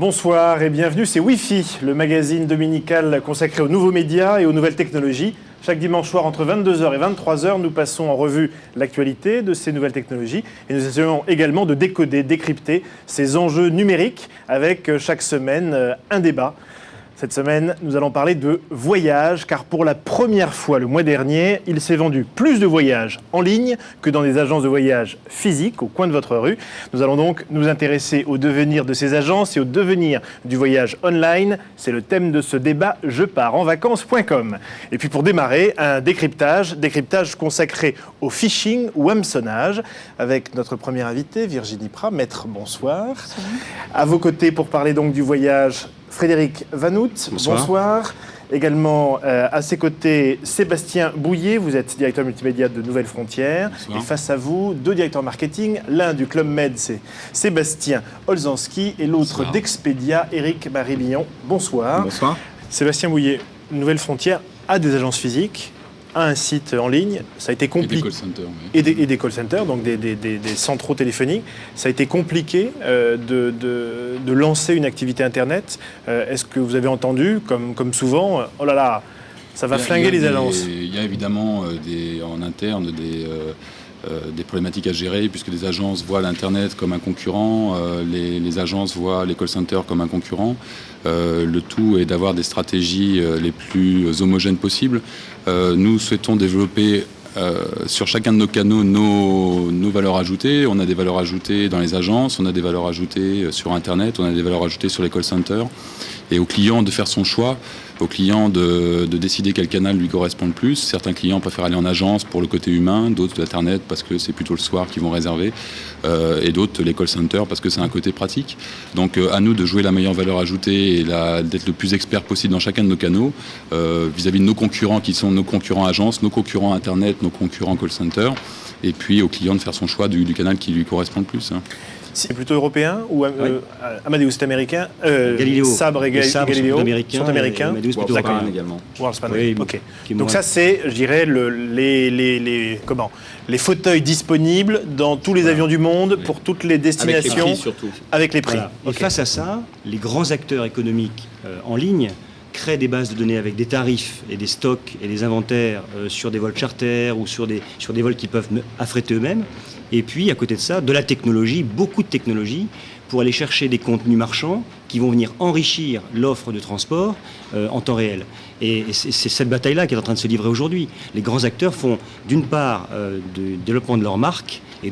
Bonsoir et bienvenue, c'est Wi-Fi, le magazine dominical consacré aux nouveaux médias et aux nouvelles technologies. Chaque dimanche soir, entre 22h et 23h, nous passons en revue l'actualité de ces nouvelles technologies et nous essayons également de décoder, décrypter ces enjeux numériques avec chaque semaine un débat. Cette semaine, nous allons parler de voyage, car pour la première fois le mois dernier, il s'est vendu plus de voyages en ligne que dans des agences de voyage physiques au coin de votre rue. Nous allons donc nous intéresser au devenir de ces agences et au devenir du voyage online. C'est le thème de ce débat jeparenvacances.com. Et puis pour démarrer, un décryptage consacré au phishing ou hameçonnage, avec notre première invitée, Virginie Prat. Maître, bonsoir. Bonsoir. À vos côtés pour parler donc du voyage, Frédéric Vanout, bonsoir. Également à ses côtés, Sébastien Bouillet, vous êtes directeur multimédia de Nouvelles Frontières. Bonsoir. Et face à vous, deux directeurs marketing. L'un du Club Med, c'est Sébastien Olzanski, et l'autre d'Expedia, Éric Barillon. Bonsoir. Bonsoir. Sébastien Bouillet, Nouvelles Frontières a des agences physiques, a un site en ligne, ça a été compliqué. Et des call centers. Oui. Et des call centers, donc des centraux téléphoniques. Ça a été compliqué de lancer une activité Internet. Est-ce que vous avez entendu, comme souvent, oh là là, ça va flinguer les agences? Il y a évidemment en interne des problématiques à gérer, puisque les agences voient l'Internet comme un concurrent, les agences voient les call centers comme un concurrent. Le tout est d'avoir des stratégies les plus homogènes possibles. Nous souhaitons développer sur chacun de nos canaux nos valeurs ajoutées. On a des valeurs ajoutées dans les agences, on a des valeurs ajoutées sur Internet, on a des valeurs ajoutées sur les call centers. Et au client de faire son choix, au client de décider quel canal lui correspond le plus. Certains clients préfèrent aller en agence pour le côté humain, d'autres d'Internet parce que c'est plutôt le soir qu'ils vont réserver, et d'autres les call centers parce que c'est un côté pratique. Donc à nous de jouer la meilleure valeur ajoutée et d'être le plus expert possible dans chacun de nos canaux vis-à-vis de nos concurrents qui sont nos concurrents agences, nos concurrents Internet, nos concurrents call centers, et puis au client de faire son choix du canal qui lui correspond le plus. C'est plutôt européen ou Amadeus est américain, Galileo. Sabre et Galileo sont américains. Amadeus plutôt européen également. Oui, ok. Donc ça c'est, je dirais, les fauteuils disponibles dans tous les avions du monde pour toutes les destinations. Avec les prix surtout. Avec les prix. Voilà. Et face à ça, les grands acteurs économiques en ligne créent des bases de données avec des tarifs et des stocks et des inventaires sur des vols charter ou sur des vols qu'ils peuvent affréter eux-mêmes. Et puis, à côté de ça, de la technologie, beaucoup de technologie, pour aller chercher des contenus marchands qui vont venir enrichir l'offre de transport en temps réel. Et c'est cette bataille-là qui est en train de se livrer aujourd'hui. Les grands acteurs font, d'une part, du développement de leur marque, et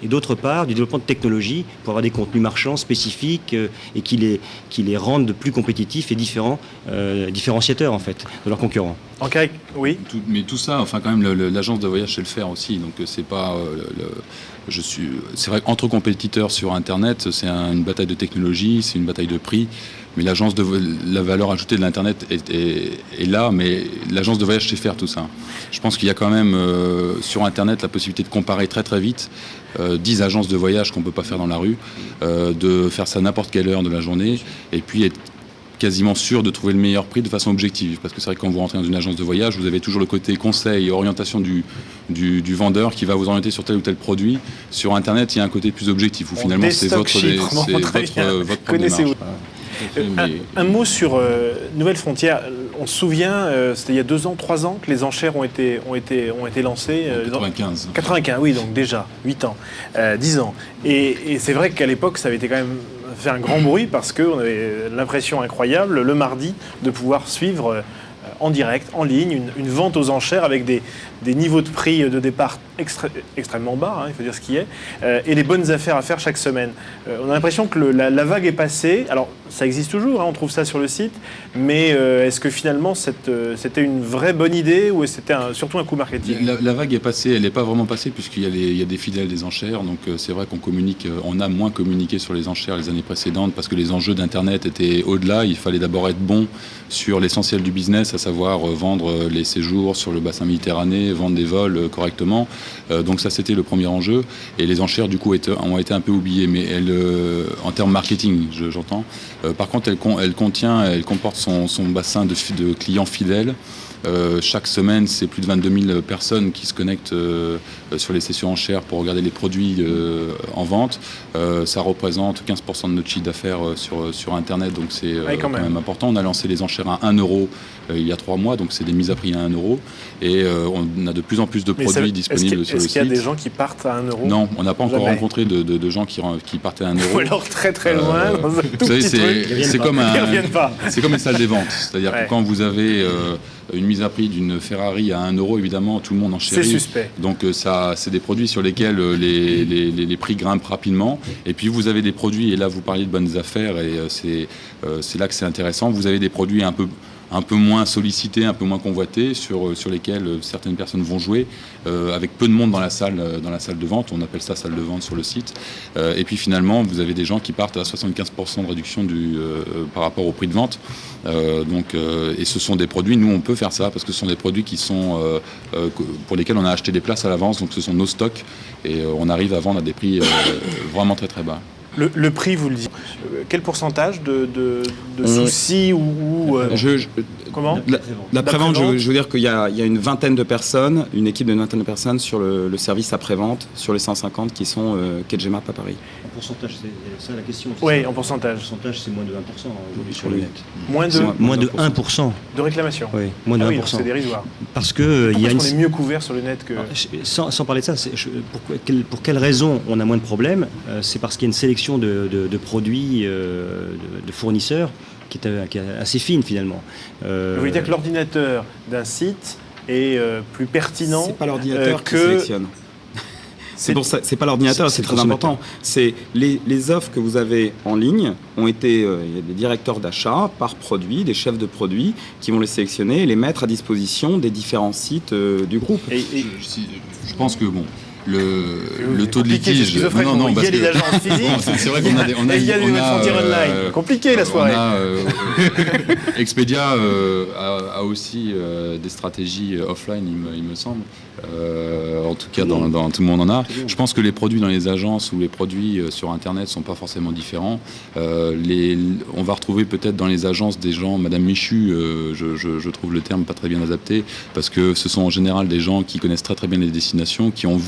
d'autre part, du développement de technologies pour avoir des contenus marchands spécifiques et qui les rendent plus compétitifs et différenciateurs, en fait, de leurs concurrents. En cas, oui. Mais tout ça, enfin quand même, l'agence de voyage sait le faire aussi. Donc c'est pas, c'est vrai qu'entre compétiteurs sur Internet, c'est une bataille de technologie, c'est une bataille de prix. Mais la valeur ajoutée de l'Internet est là, mais l'agence de voyage sait faire tout ça. Je pense qu'il y a quand même sur Internet la possibilité de comparer très très vite 10 agences de voyage qu'on ne peut pas faire dans la rue, de faire ça à n'importe quelle heure de la journée, et puis être quasiment sûr de trouver le meilleur prix de façon objective. Parce que c'est vrai que quand vous rentrez dans une agence de voyage, vous avez toujours le côté conseil et orientation du vendeur qui va vous orienter sur tel ou tel produit. Sur Internet, il y a un côté plus objectif, où finalement c'est votre première démarche. Un mot sur Nouvelles Frontières. On se souvient, c'était il y a 2 ans, 3 ans que les enchères ont été lancées. 95. 95, oui, donc déjà 8 ans, 10 ans. Et c'est vrai qu'à l'époque, ça avait été quand même fait un grand bruit parce qu'on avait l'impression incroyable, le mardi, de pouvoir suivre en direct, en ligne, une vente aux enchères avec des niveaux de prix de départ extrêmement bas, il faut dire ce qui est, et les bonnes affaires à faire chaque semaine. On a l'impression que la vague est passée. Alors, ça existe toujours, on trouve ça sur le site, mais est-ce que finalement c'était une vraie bonne idée ou c'était surtout un coup marketing? La vague est passée, elle n'est pas vraiment passée puisqu'il y a des fidèles des enchères, donc c'est vrai on a moins communiqué sur les enchères les années précédentes parce que les enjeux d'Internet étaient au-delà. Il fallait d'abord être bon sur l'essentiel du business, à savoir vendre les séjours sur le bassin Méditerranée, vendre des vols correctement. Donc ça, c'était le premier enjeu. Et les enchères, du coup, ont été un peu oubliées. Mais en termes marketing, j'entends, Par contre, elle comporte son bassin de clients fidèles. Chaque semaine, c'est plus de 22 000 personnes qui se connectent sur les sessions enchères pour regarder les produits en vente. Ça représente 15% de notre chiffre d'affaires sur Internet, donc c'est quand même important. On a lancé les enchères à 1 euro il y a 3 mois, donc c'est des mises à prix à 1 euro. Et on a de plus en plus de produits disponibles sur le site. Est-ce qu'il y a des gens qui partent à 1 euro? Non, on n'a pas encore rencontré de gens qui partaient à 1 euro. Ou alors très très loin, dans un tout petit truc. C'est comme une salle des ventes. C'est-à-dire que quand vous avez une mise à prix d'une Ferrari à 1 euro, évidemment, tout le monde enchérit. C'est suspect. Donc c'est des produits sur lesquels les prix grimpent rapidement. Et puis vous avez des produits, et là vous parliez de bonnes affaires, et c'est là que c'est intéressant. Vous avez des produits un peu moins sollicités, un peu moins convoités, sur lesquels certaines personnes vont jouer, avec peu de monde dans la salle de vente. On appelle ça salle de vente sur le site. Et puis finalement, vous avez des gens qui partent à 75% de réduction par rapport au prix de vente. Et ce sont des produits, nous on peut faire ça, parce que ce sont des produits qui sont pour lesquels on a acheté des places à l'avance, donc ce sont nos stocks, et on arrive à vendre à des prix vraiment très très bas. Le prix, vous le dites. Quel pourcentage de soucis comment La prévente, je veux dire qu'il y a une vingtaine de personnes, une équipe d'une vingtaine de personnes sur le service après-vente, sur les 150 qui sont Kedgemap à Paris. En pourcentage, c'est ça la question? Oui, en pourcentage. En pourcentage, c'est moins de 20% aujourd'hui sur le net. Moins de 1%. De réclamation? Oui, moins de 1%. Oui, c'est dérisoire. Parce que on est mieux couvert sur le net que... Sans parler de ça, pour quelle raison on a moins de problèmes? C'est parce qu'il y a une sélection de produits, de fournisseurs qui est assez fine finalement. Vous voulez dire que l'ordinateur d'un site est plus pertinent? C'est pas l'ordinateur qui sélectionne. C'est pas l'ordinateur, c'est très important. C'est les offres que vous avez en ligne ont été, il y a des directeurs d'achat par produit, des chefs de produits qui vont les sélectionner et les mettre à disposition des différents sites du groupe. Je pense que le taux de litige. Il y a les agences physiques. C'est vrai qu'on a il y a des frontières online. Compliqué la soirée. Expedia a aussi des stratégies offline, il me semble. En tout cas, dans tout le monde en a. Je pense que les produits dans les agences ou les produits sur Internet ne sont pas forcément différents. On va retrouver peut-être dans les agences des gens, Madame Michu, je trouve le terme pas très bien adapté, parce que ce sont en général des gens qui connaissent très très bien les destinations, qui ont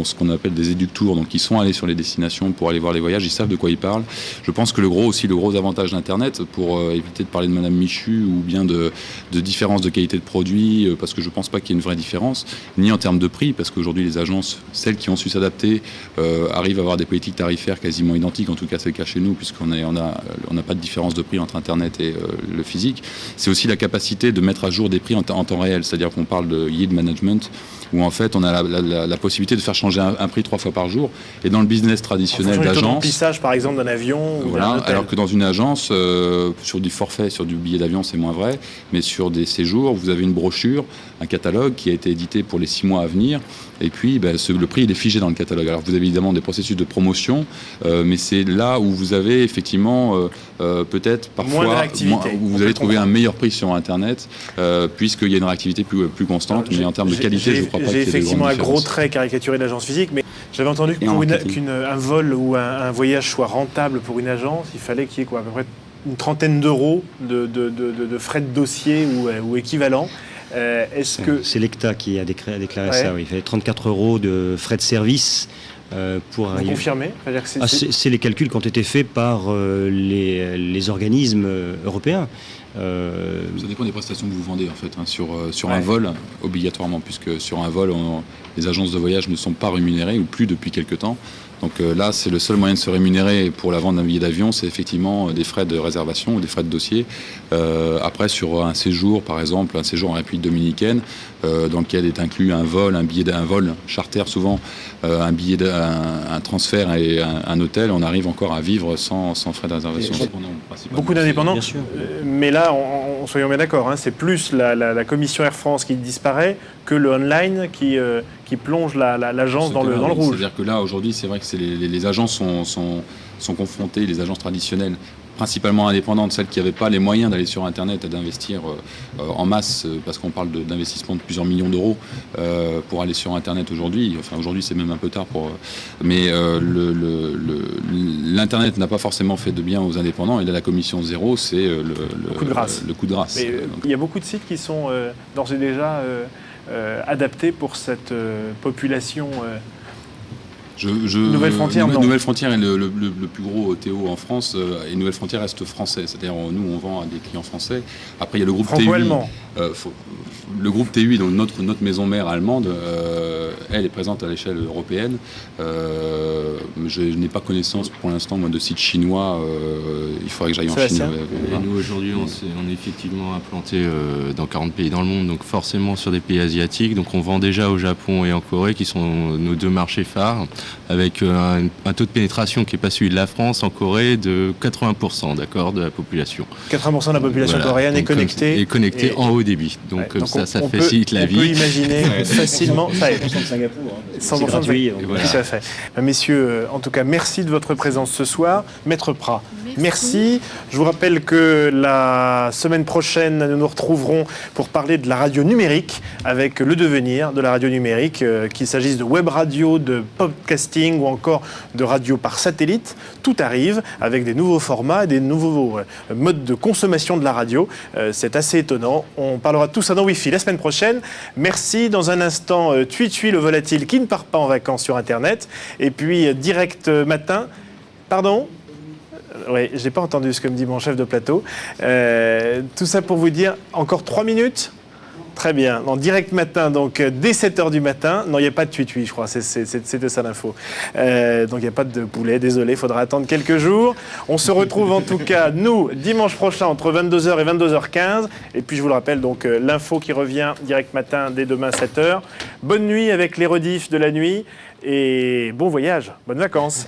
ce qu'on appelle des éductours, donc ils sont allés sur les destinations pour aller voir les voyages, ils savent de quoi ils parlent. Je pense que le gros avantage d'Internet, pour éviter de parler de Madame Michu ou bien de différence de qualité de produit, parce que je pense pas qu'il y ait une vraie différence, ni en termes de prix, parce qu'aujourd'hui les agences, celles qui ont su s'adapter, arrivent à avoir des politiques tarifaires quasiment identiques, en tout cas c'est le cas chez nous, puisqu'on n'a pas de différence de prix entre Internet et le physique. C'est aussi la capacité de mettre à jour des prix en temps réel, c'est-à-dire qu'on parle de yield management, où en fait on a la possibilité de faire changer un prix 3 fois par jour. Et dans le business traditionnel d'agence, le remplissage par exemple d'un avion, voilà, ou d'un hôtel. Alors que dans une agence, sur du forfait, sur du billet d'avion, c'est moins vrai, mais sur des séjours, vous avez une brochure, un catalogue qui a été édité pour les 6 mois à venir, et puis le prix il est figé dans le catalogue. Alors vous avez évidemment des processus de promotion, mais c'est là où vous avez effectivement peut-être parfois où vous allez trouver un meilleur prix sur Internet, puisqu'il y a une réactivité plus constante. Mais en termes de qualité, je ne crois pas qu'il y ait de grandes différences. J'ai effectivement un gros trait caricaturé de l'agence physique, mais j'avais entendu que pour qu'un vol ou un voyage soit rentable pour une agence, il fallait qu'il y ait à peu près une trentaine d'euros de frais de dossier ou équivalent. C'est l'ECTA qui a déclaré ça. Oui. Il fallait 34 euros de frais de service. Pour vous confirmez? C'est les calculs qui ont été faits par les organismes européens. Ça dépend des prestations que vous vendez en fait, sur un vol obligatoirement, puisque sur un vol les agences de voyage ne sont pas rémunérées ou plus depuis quelque temps. Donc là, c'est le seul moyen de se rémunérer pour la vente d'un billet d'avion, c'est effectivement des frais de réservation ou des frais de dossier. Après, sur un séjour, par exemple, un séjour en République dominicaine, dans lequel est inclus un vol charter souvent, un transfert et un hôtel, on arrive encore à vivre sans frais de réservation. Beaucoup d'indépendants, mais là, soyons bien d'accord, c'est plus la commission Air France qui disparaît que le online qui plonge l'agence dans le rouge. C'est-à-dire que là, aujourd'hui, c'est vrai que les agences sont confrontées, les agences traditionnelles, principalement indépendantes, celles qui n'avaient pas les moyens d'aller sur Internet et d'investir en masse, parce qu'on parle d'investissement de plusieurs millions d'euros pour aller sur Internet aujourd'hui. Enfin, aujourd'hui, c'est même un peu tard mais l'Internet n'a pas forcément fait de bien aux indépendants. Et là, la commission zéro, c'est le coup de grâce. Le coup de grâce. Il y a beaucoup de sites qui sont d'ores et déjà adaptés pour cette population. Nouvelle Frontière, non. Nouvelle Frontière est le plus gros TO en France, et Nouvelle Frontière reste français. C'est-à-dire, nous, on vend à des clients français. Après, il y a le groupe TUI. Le groupe TUI, donc notre maison mère allemande, elle est présente à l'échelle européenne. Je n'ai pas connaissance pour l'instant, moi, de sites chinois. Il faudrait que j'aille en Chine. Et nous, aujourd'hui, on est effectivement implanté dans 40 pays dans le monde, donc forcément sur des pays asiatiques. Donc on vend déjà au Japon et en Corée, qui sont nos deux marchés phares, avec un taux de pénétration qui n'est pas celui de la France en Corée de 80%, d'accord, de la population. 80% de la population coréenne est connectée. Est connectée en haut débit. Donc ça facilite la vie. On peut imaginer facilement. 100% de Singapour. 100% de Singapour. Tout à fait. Messieurs, en tout cas, merci de votre présence ce soir. Maître Prat, merci. Je vous rappelle que la semaine prochaine, nous nous retrouverons pour parler de la radio numérique avec le devenir de la radio numérique, qu'il s'agisse de web radio, de podcasting ou encore de radio par satellite. Tout arrive avec des nouveaux formats, des nouveaux modes de consommation de la radio. C'est assez étonnant. On parlera de tout ça dans Wi-Fi la semaine prochaine. Merci. Dans un instant, TuiTui, le volatile qui ne part pas en vacances sur Internet. Et puis, direct matin. Pardon ? Oui, je n'ai pas entendu ce que me dit mon chef de plateau. Tout ça pour vous dire, encore 3 minutes ? Très bien. En direct matin, donc dès 7h du matin. Non, il n'y a pas de TuiTui, je crois. C'était ça l'info. Donc il n'y a pas de poulet. Désolé, il faudra attendre quelques jours. On se retrouve en tout cas, nous, dimanche prochain, entre 22h et 22h15. Et puis je vous le rappelle, donc l'info qui revient direct matin dès demain 7h. Bonne nuit avec les rediffs de la nuit. Et bon voyage. Bonnes vacances.